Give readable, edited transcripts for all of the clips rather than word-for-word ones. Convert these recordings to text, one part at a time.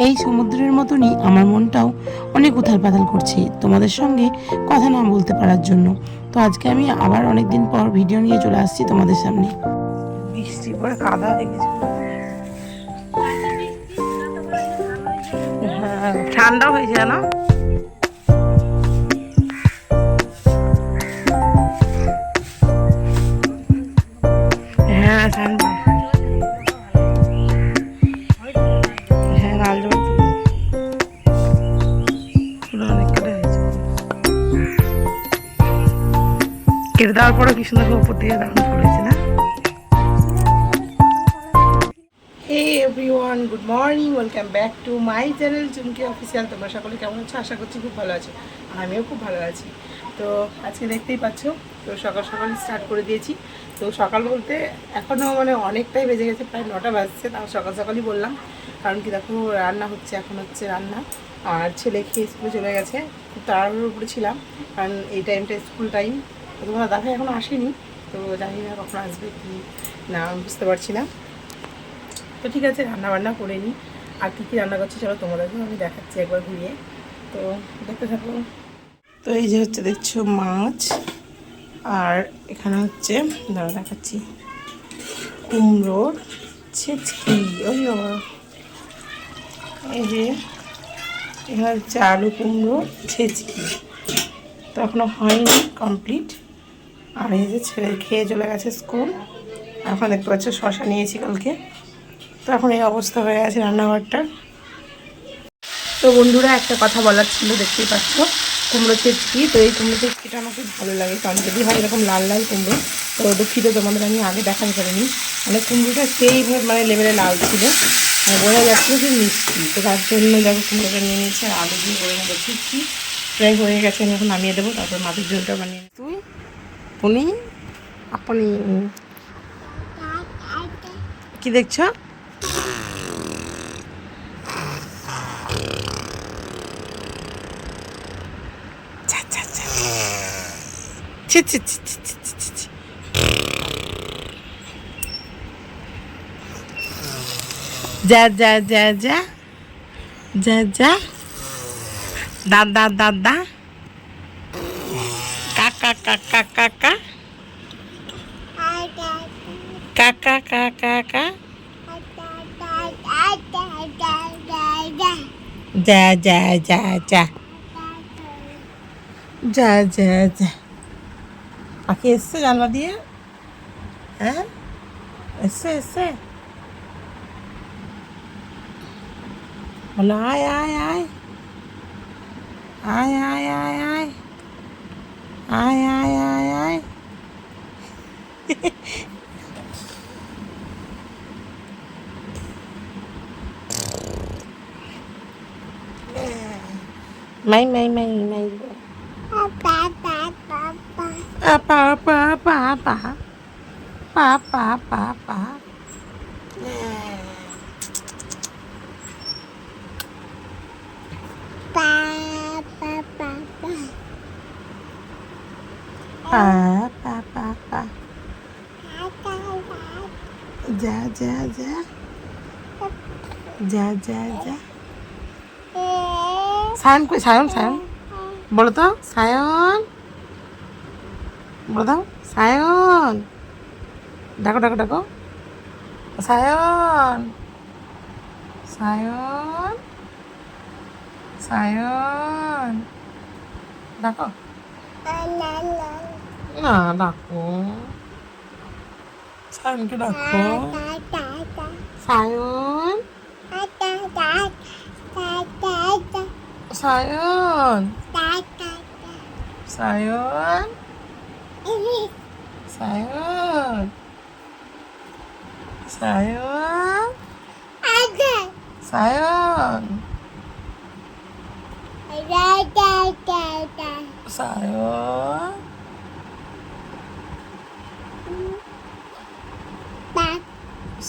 এই সমুদ্রের মতনই আমার মনটাও অনেক উথাল পাতাল করছে তোমাদের সঙ্গে কথা না বলতে পারার জন্য। তো আজকে আমি আবার অনেক দিন পর ভিডিও নিয়ে চলে আসছি তোমাদের সামনে। বৃষ্টি পরে কাদা হয়ে গেছে। হ্যাঁ, ঠান্ডাও হয়েছে না। হ্যাঁ ঠান্ডা। হ্যাঁ লাল জল অনেক কেটে হয়েছে। কেটে দেওয়ার পরে কি সুন্দর উপর দিয়ে দারুণ পড়েছে না। Hey everyone, good morning, welcome back to my channel Chumki official. তোমরা সকলে কেমন আছো? আশা করছি খুব ভালো আছো, আর আমিও খুব ভালো আছি। তো আজকে দেখতেই পাচ্ছ, তো সকাল সকাল স্টার্ট করে দিয়েছি। তো সকাল বলতে এখনও মানে অনেকটাই বেজে গেছে, প্রায় 9টা বাজছে, তাও সকাল সকালই বললাম। কারণ কি দেখো, রান্না হচ্ছে, এখন হচ্ছে রান্না, আর ছেলে খেয়ে স্কুলে চলে গেছে। খুব তাড়াহুড়োর উপরে ছিলাম, কারণ এই টাইমটা স্কুল টাইম। তো তোমার দাদা এখনও আসেনি, তো জানি না কখন আসবে কি না, বুঝতে পারছি না। তো ঠিক আছে, রান্না বান্না করে নিই। আর কী কী রান্না করছি চলো তোমাদেরকেও আমি দেখাচ্ছি একবার ঘুরিয়ে। তো দেখতে থাকো। তো এই যে হচ্ছে দেখছো মাছ, আর এখানে হচ্ছে দাঁড়া দেখাচ্ছি কুমড়োর ছেচকি। ওই বাবা, এই যে এখানে হচ্ছে আলু কুমড়ো ছেচকি। তো এখনও হয়নি কমপ্লিট। আর এই যে ছেলে খেয়ে চলে গেছে স্কুল। এখন দেখতে পাচ্ছ শশা নিয়েছি কালকে। তো এখন এই অবস্থা হয়ে আছে রান্নাঘরটার। তো বন্ধুরা, একটা কথা বলার ছিল, দেখতেই পাচ্ছ কুমড়ো চেচকি। তো এই কুমড়ো চেচকিটা আমার খুব ভালো লাগে, কারণ যদি হয় এরকম লাল লাল কুমড়ো। তো দুঃখিত, তোমাদের আমি আগে দেখাতে পারিনি, মানে কুমড়োটা সেইভাবে মানে লেভেলে লাল ছিল, মানে বোঝা যাচ্ছিল যে মিষ্টি। তো তার জন্য দেখো কুমড়োটা নিয়ে নিয়েছি, আর আলু দিয়ে করে নেবো চেচকি। প্রায় হয়ে গেছে, আমি এখন নামিয়ে দেবো, তারপর মাছের ঝোলটা বানিয়ে তুই উনি আপনি কি দেখছো? ছি ছি ছি ছি ছি ছি ছি ছি। যা যা যা যা যা যা, দাদা দাদা, কাকা কাকা কাকা, কাকা কাকা কাকা, যা যা যা যা যা যা যা। পাখি এসছে জানলা দিয়ে? হ্যাঁ এসছে এসছে, বলো আয় আয় আয় আয় আয় আয় আয় আয় আয় আয় আয়। মাই মাই মাই মাই, আপা আপা আপা আপা আপা আপা আপা। যা যা যা যা যা যা। সায়ন কই? সায়ন সায়ন বলো তো, সায়ন বলো দাও, সায়ন ডাকো ডাকো ডাকো, সায়ন সায়ন সায়ন ডাকো না, ডাকো সায়নকে, ডাকো সায়ন সায়ন সায়ন সায়ন সায়ন সায়ন সায়ন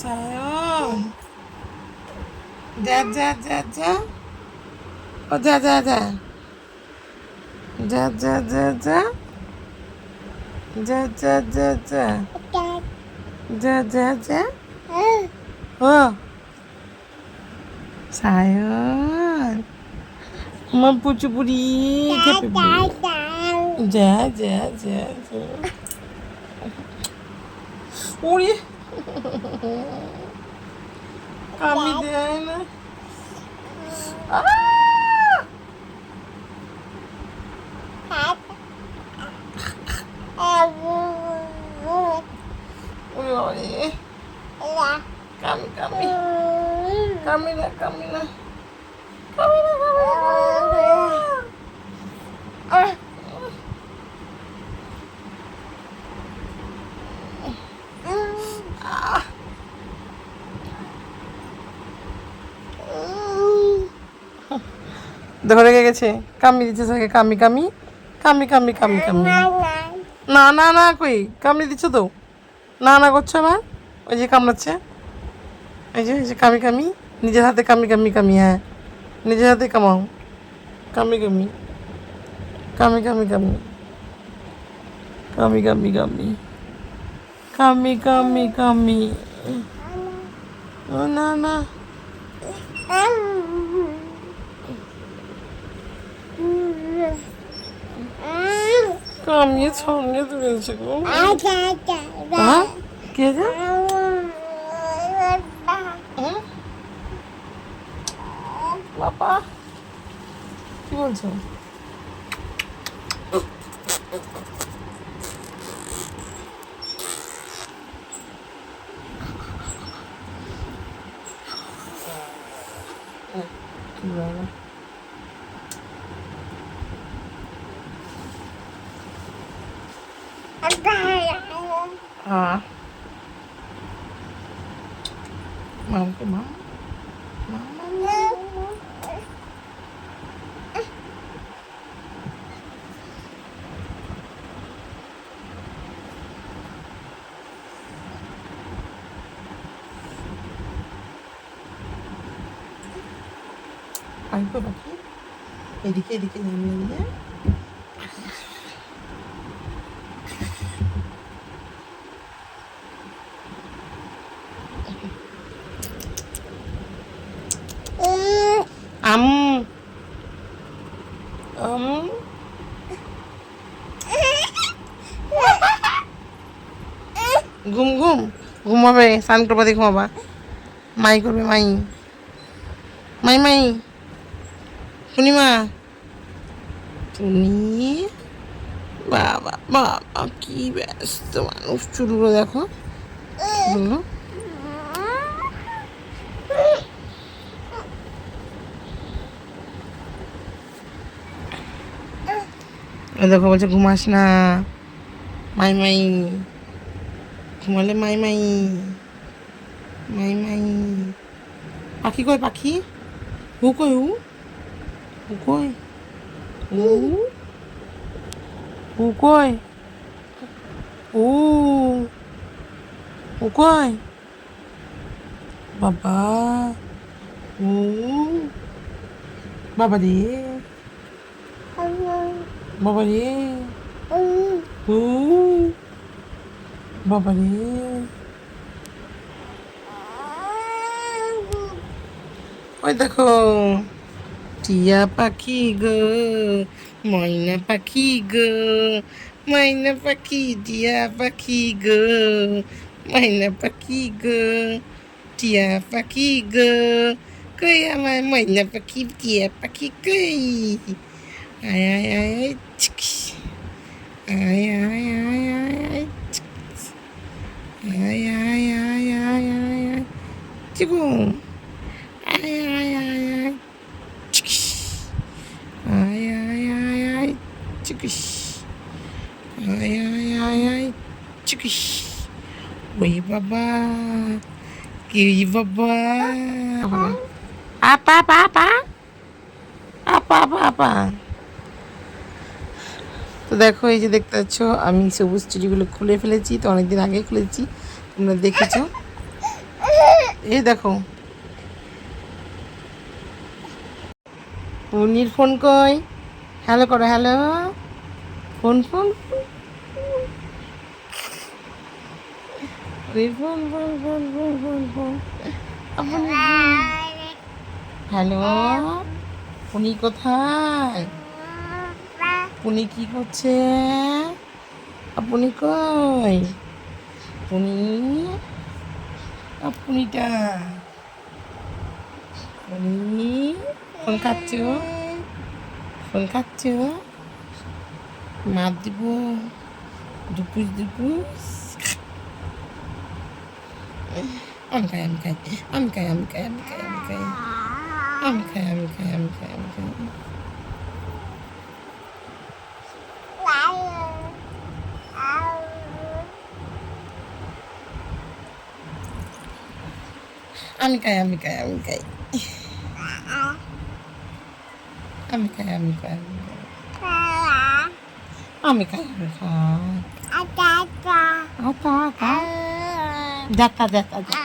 সায়ন, যা যা যা যা, ও যা যা যা যা যা যা যা যা যা যা যা যা যা যা। ও সায়ন আমার পুচুপুরি খেপে যা যা যা যা ওরে কামি দেয় না কামি কামি কামি না কামি না কামি না দেখো রেগে গেছে কামি দিচ্ছে তাকে কামি কামি কামি কামি কামি কামি না না না কই কামড়ে দিচ্ছ তো না না করছো আবার ওই যে কামড়াচ্ছে এই যে কামি কামি নিজের হাতে কামি কামি কামি হ্যাঁ নিজের হাতে কামাও কামি কামি কামি কামি কামি কামি কামি কামি কামি কামি কামি না না কামিয়ে ছড়িয়ে তুলেছে গো হ্যাঁ কে যা বাবা কি বলছো কি বলো हाँ माम के माम আইবো বাকি এদিকে এদিকে নামিয়ে নিয়ে আম আম ঘুম ঘুম ঘুমাবে স্নান করবা দিয়ে ঘুমাবা মাই করবে মাই মাই মাই পূর্ণিমা টুনি বাবা বাবা কি ব্যস্ত মানুষ চুলগুলো দেখো চুলগুলো দেখো বলছে ঘুমাস না মাই মাই ঘুমালে মাই মাই মাই মাই পাখি কই পাখি হু কই হু কই হু হু কই ও হু কই বাবা ও বাবা রে বাবা রে ও বাবা রে ওই দেখো টিয়া পাখি গো ময়না পাখি গো ময়না পাখি টিয়া পাখি গো ময়না পাখি গো টিয়া পাখি গো কই আমার ময়না পাখি টিয়া পাখি কই আয় আয় আয় চিকিস আয় আয় আয় আয় চিকিস আয় আয় আয় আয় আয় চিকু আয় আয় আয় আয় চিকিস আয় আয় আয় আয় চিকিস আয় আয় আয় আয় চিকিস ওই বাবা কি বাবা আপা আপা আপা আপা আপা আপা তো দেখো এই যে দেখতে পাচ্ছ আমি সবুজ চিড়িগুলো খুলে ফেলেছি তো অনেকদিন আগে খুলেছি তোমরা দেখেছো এই দেখো উনির ফোন কই হ্যালো করো hello phone phone phone phone phone phone phone phone hello, Puni কোথায়? পুনি কি করছে? পুনি কই? পুনি, পুনিটা, পুনি ফোন খাচ্ছ? ফোন খাচ্ছ? মার দিব দুপুস দুপুস। আমি খাই, আমি খাই, আমি খাই, আমি খাই, আমি খাই, আমি খাই, আমি খাই, আমি খাই, আমি খাই, আমি খাই। আমি খাই, আমি খাই, আমি খাই, আমি খাই, আমি খাই, আমি খাই, আমি খাই। আতা আতা যাতা যাতা যাতা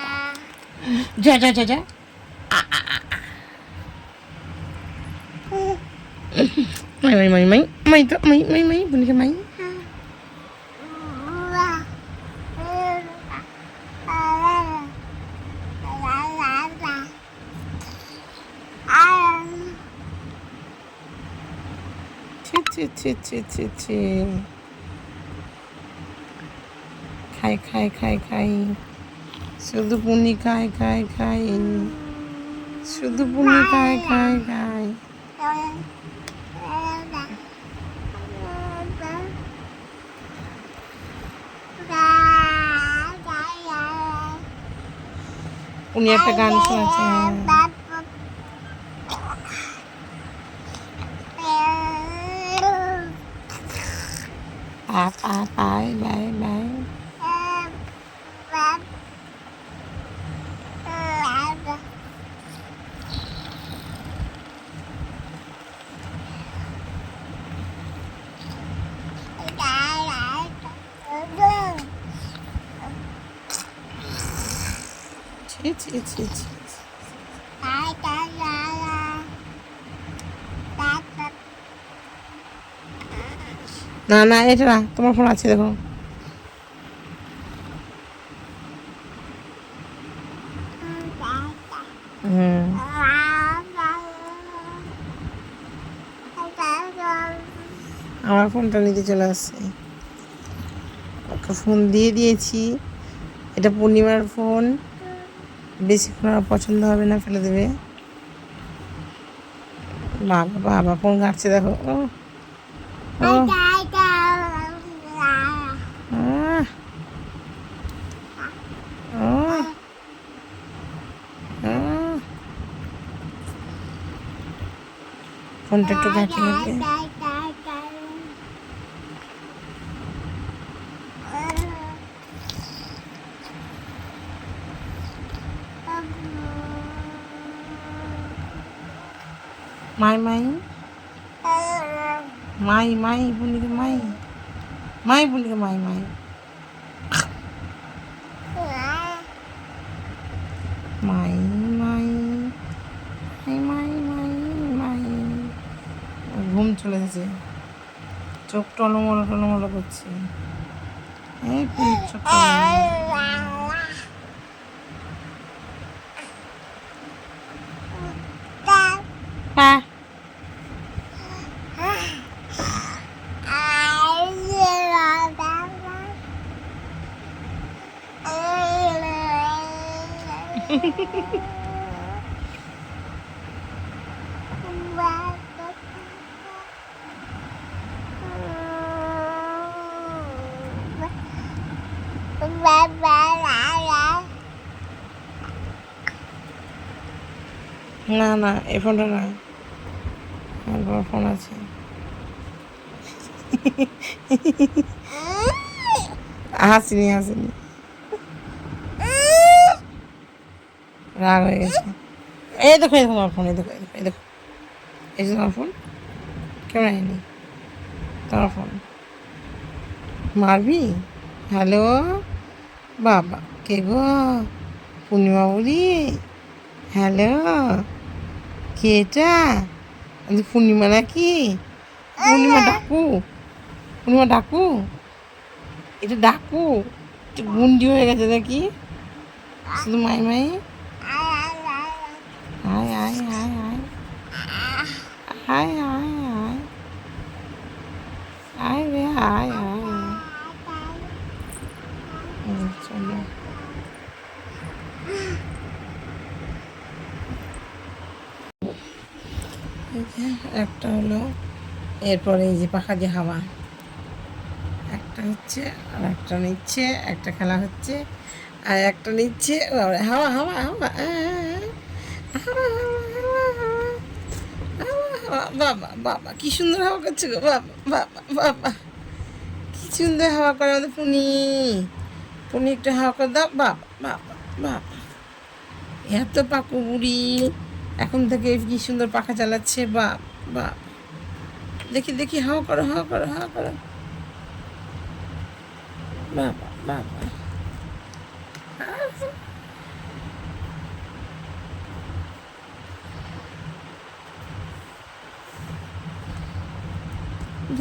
যা যা যা যা। মাই মাই মাই মাই মাই তো মাই মাই মাই বুনিকে মাই। ছি ছি ছি ছি ছি ছি। খাই খাই খাই খাই, শুধু পুনি খাই খাই খাই, শুধু পুনি খাই খাই খাই। উনি একটা গান শোনাচ্ছে। Bye bye bye. ছি ছি ছি ছি। না না এটা না, তোমার ফোন আছে দেখো। হুম, আমার ফোনটা নিতে চলে আসছে। ওকে ফোন দিয়ে দিয়েছি, এটা পূর্ণিমার ফোন, বেশিক্ষণ আর পছন্দ হবে না, ফেলে দেবে। বাবা বাবা ফোন ঘাটছে দেখো। ও ও ফোনটা একটু ঘাটে ঘাটে। মাই মাই মাই মাই বুনিকে মাই মাই বুনিকে মাই মাই মাই মাই মাই মাই মাই। ঘুম চলে এসেছে, চোখ টলমলো টলমলো করছে। এই পুনির চোখ হ্যাঁ। না না এই ফোনটা না, আমার ফোন আছে। হাসিনি হাসিনি, রাগ হয়ে গেছে। এই দেখো এই দেখো আমার ফোন, এই দেখো এই দেখো এই দেখো, এই যে তোমার ফোন, কেমন আইনি তোমার ফোন মারবি? হ্যালো বাবা, কে গো? পূর্ণিমা বলি। হ্যালো, কে এটা? পূর্ণিমা নাকি? পূর্ণিমা ডাকু, পূর্ণিমা ডাকু, এটা ডাকু, একটু গুন্ডি হয়ে গেছে নাকি? শুধু মাই মাই। আয় আয় আয় আয়। আয় আয় আয় আয় রে আয় আয় চলো একটা হলো, এরপরে এই যে পাখা দিয়ে হাওয়া একটা হচ্ছে, আর একটা নিচ্ছে, একটা খেলা হচ্ছে আর একটা নিচ্ছে, হাওয়া হাওয়া হাওয়া বাবা বাবা কি সুন্দর হাওয়া করছে গো, বাবা বাবা বাবা কি সুন্দর হাওয়া করে আমাদের পুনি। পুনি একটু হাওয়া করে দাও, বাবা বাবা বাবা এত পাকু বুড়ি এখন থেকে কি সুন্দর পাখা চালাচ্ছে, বাপ বাপ। দেখি দেখি হাওয়া করো হাওয়া করো হাওয়া করো, বাবা বাবা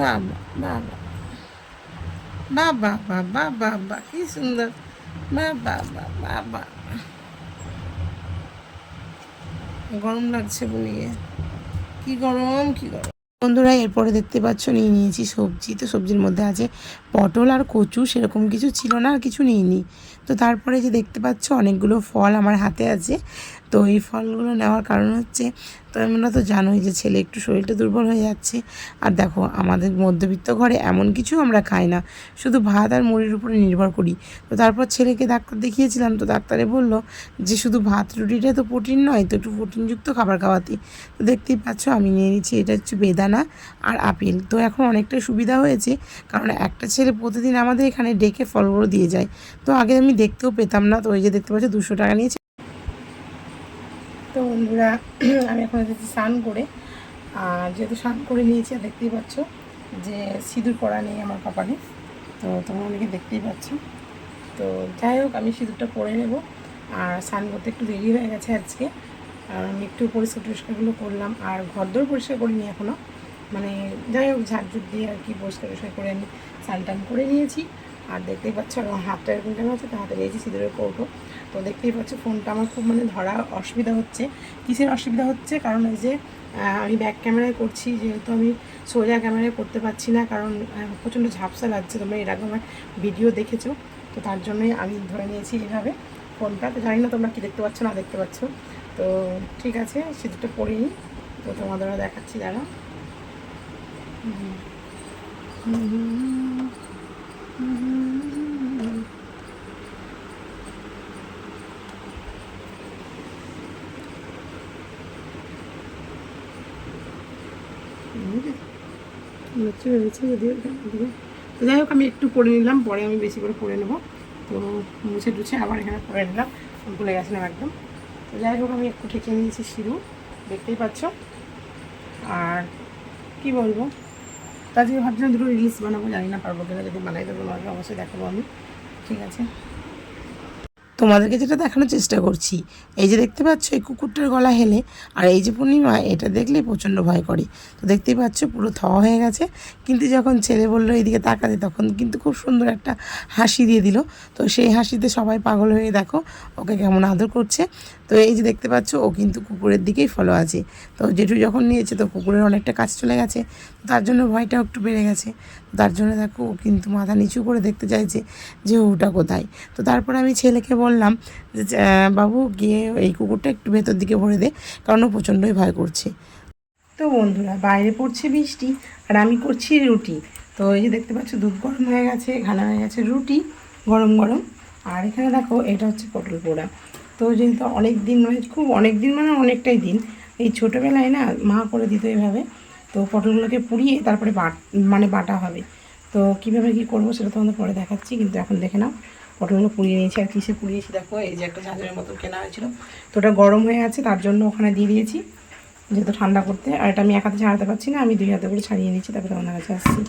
বাবা বাবা বাবা বাবা বাবা কি সুন্দর, বাবা বাবা বাবা গরম লাগছে বলিয়ে, কি গরম কি গরম। বন্ধুরা এরপরে দেখতে পাচ্ছ নিয়ে নিয়েছি সবজি। তো সবজির মধ্যে আছে পটল আর কচু, সেরকম কিছু ছিল না আর কিছু নিইনি। তো তারপরে যে দেখতে পাচ্ছ অনেকগুলো ফল আমার হাতে আছে। তো এই ফলগুলো নেওয়ার কারণ হচ্ছে, তো আমরা তো জানোই যে ছেলে একটু শরীরটা দুর্বল হয়ে যাচ্ছে। আর দেখো আমাদের মধ্যবিত্ত ঘরে এমন কিছু আমরা খাই না, শুধু ভাত আর মুড়ির উপরে নির্ভর করি। তো তারপর ছেলেকে ডাক্তার দেখিয়েছিলাম, তো ডাক্তারে বলল যে শুধু ভাত রুটিটা তো প্রোটিন নয়, তো একটু প্রোটিনযুক্ত খাবার খাওয়াতে। তো দেখতেই পাচ্ছ আমি নিয়ে নিচ্ছি, এটা হচ্ছে বেদানা আর আপেল। তো এখন অনেকটাই সুবিধা হয়েছে, কারণ একটা ছেলে প্রতিদিন আমাদের এখানে ডেকে ফলগুলো দিয়ে যায়। তো আগে আমি দেখতেও পেতাম না। তো ওই যে দেখতে পাচ্ছ 200 টাকা নিয়েছে। তো বন্ধুরা আমি এখন এসেছি স্নান করে, আর যেহেতু স্নান করে নিয়েছি আর দেখতেই পাচ্ছ যে সিঁদুর পরা নেই আমার কপালে, তো তোমরা অনেকে দেখতেই পাচ্ছ। তো যাই হোক আমি সিঁদুরটা পরে নেব। আর স্নান করতে একটু দেরি হয়ে গেছে আজকে, আর আমি একটু পরিষ্কার টরিষ্কারগুলো করলাম, আর ঘরদোর পরিষ্কার করিনি এখনও, মানে যাই হোক ঝাড়ঝুট দিয়ে আর কি পরিষ্কার টরিষ্কার করে আমি স্নান টান করে নিয়েছি। আর দেখতেই পাচ্ছ আমার হাতটা এরকম কেন আছে, তো হাতে নিয়েছি সিঁদুরের কৌটো। তো দেখতেই পাচ্ছ ফোনটা আমার খুব মানে ধরা অসুবিধা হচ্ছে। কিসের অসুবিধা হচ্ছে, কারণ এই যে আমি ব্যাক ক্যামেরায় করছি, যেহেতু আমি সোজা ক্যামেরায় করতে পারছি না, কারণ প্রচণ্ড ঝাপসা লাগছে। তোমরা এর আগে আমার ভিডিও দেখেছো, তো তার জন্যই আমি ধরে নিয়েছি এইভাবে ফোনটা। তো জানি না তোমরা কি দেখতে পাচ্ছ না দেখতে পাচ্ছ। তো ঠিক আছে সিঁদুরটা পরে নিই, তো তোমাদেরও দেখাচ্ছি দাঁড়া। যদিও তো যাই হোক আমি একটু পরে নিলাম, পরে আমি বেশি করে পরে নেবো। তো মুছে টুছে আবার এখানে পরে নিলাম, ভুলে গেছিলাম একদম। তো যাই হোক আমি একটু ঠেকে নিয়েছি সিঁদুর, দেখতেই পাচ্ছ। আর কি বলবো, তো আজকে ভাবছিলাম দুটো রিলস বানাবো, জানি না পারবো কিনা, যদি বানাই দেবো তোমাকে অবশ্যই দেখাবো আমি, ঠিক আছে। তোমাদেরকে যেটা দেখানোর চেষ্টা করছি, এই যে দেখতে পাচ্ছ এই কুকুরটার গলা হেলে, আর এই যে পূর্ণিমা এটা দেখলেই প্রচণ্ড ভয় করে। তো দেখতেই পাচ্ছ পুরো হয়ে গেছে, কিন্তু যখন ছেলে বললো এইদিকে তাকাতে, তখন কিন্তু খুব সুন্দর একটা হাসি দিয়ে দিল। তো সেই হাসিতে সবাই পাগল হয়ে দেখো ওকে কেমন আদর করছে। তো এই যে দেখতে পাচ্ছ ও কিন্তু কুকুরের দিকেই ফলো আছে। তো জেঠু যখন নিয়েছে তো কুকুরের অনেকটা কাছে চলে গেছে, তার জন্য ভয়টাও একটু বেড়ে গেছে। তার জন্য দেখো ও কিন্তু মাথা নিচু করে দেখতে চাইছে যে ওটা কোথায়। তো তারপরে আমি ছেলেকে বললাম যে বাবু গিয়ে এই কুকুরটা একটু ভেতর দিকে ভরে দে, কারণ ও প্রচণ্ডই ভয় করছে। তো বন্ধুরা বাইরে পড়ছে বৃষ্টি, আর আমি করছি রুটি। তো এই যে দেখতে পাচ্ছ দুধ গরম হয়ে গেছে, ঘানা হয়ে গেছে রুটি গরম গরম। আর এখানে দেখো এটা হচ্ছে পটল পোড়া। তো যেহেতু অনেক দিন মানে খুব অনেক দিন মানে অনেকটাই দিন, এই ছোটোবেলায় না মা করে দিত এইভাবে। তো পটলগুলোকে পুড়িয়ে তারপরে বাটা হবে। তো কীভাবে কী করবো সেটা তোমাদের পরে দেখাচ্ছি, কিন্তু এখন দেখে নাও পটলগুলো পুড়িয়ে নিয়েছি। আর কিসে পুড়িয়েছি দেখো, এই যে একটা ঝাঁঝরের মতো কেনা হয়েছিল, তো ওটা গরম হয়ে আছে, তার জন্য ওখানে দিয়ে দিয়েছি যেহেতু ঠান্ডা করতে। আর এটা আমি এক হাতে ছাড়াতে পারছি না, আমি 2 হাতে করে ছাড়িয়ে নিচ্ছি, তারপরে আমার কাছে আসছি।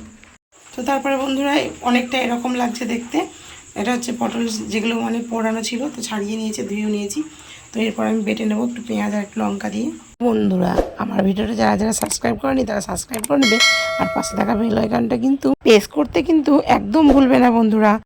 তো তারপরে বন্ধুরা অনেকটা এরকম লাগছে দেখতে। এটা হচ্ছে পটল যেগুলো মানে পোড়ানো ছিল, তো ছাড়িয়ে নিয়েছি, ধুয়েও নিয়েছি। তো এরপর আমি বেটে নেবো একটু পেঁয়াজ আর একটু লঙ্কা দিয়ে। বন্ধুরা আমার ভিডিওটা যারা যারা সাবস্ক্রাইব করেনি তারা সাবস্ক্রাইব করে নেবে, আর পাশে থাকা বেল আইকনটা কিন্তু প্রেস করতে কিন্তু একদম ভুলবে না বন্ধুরা।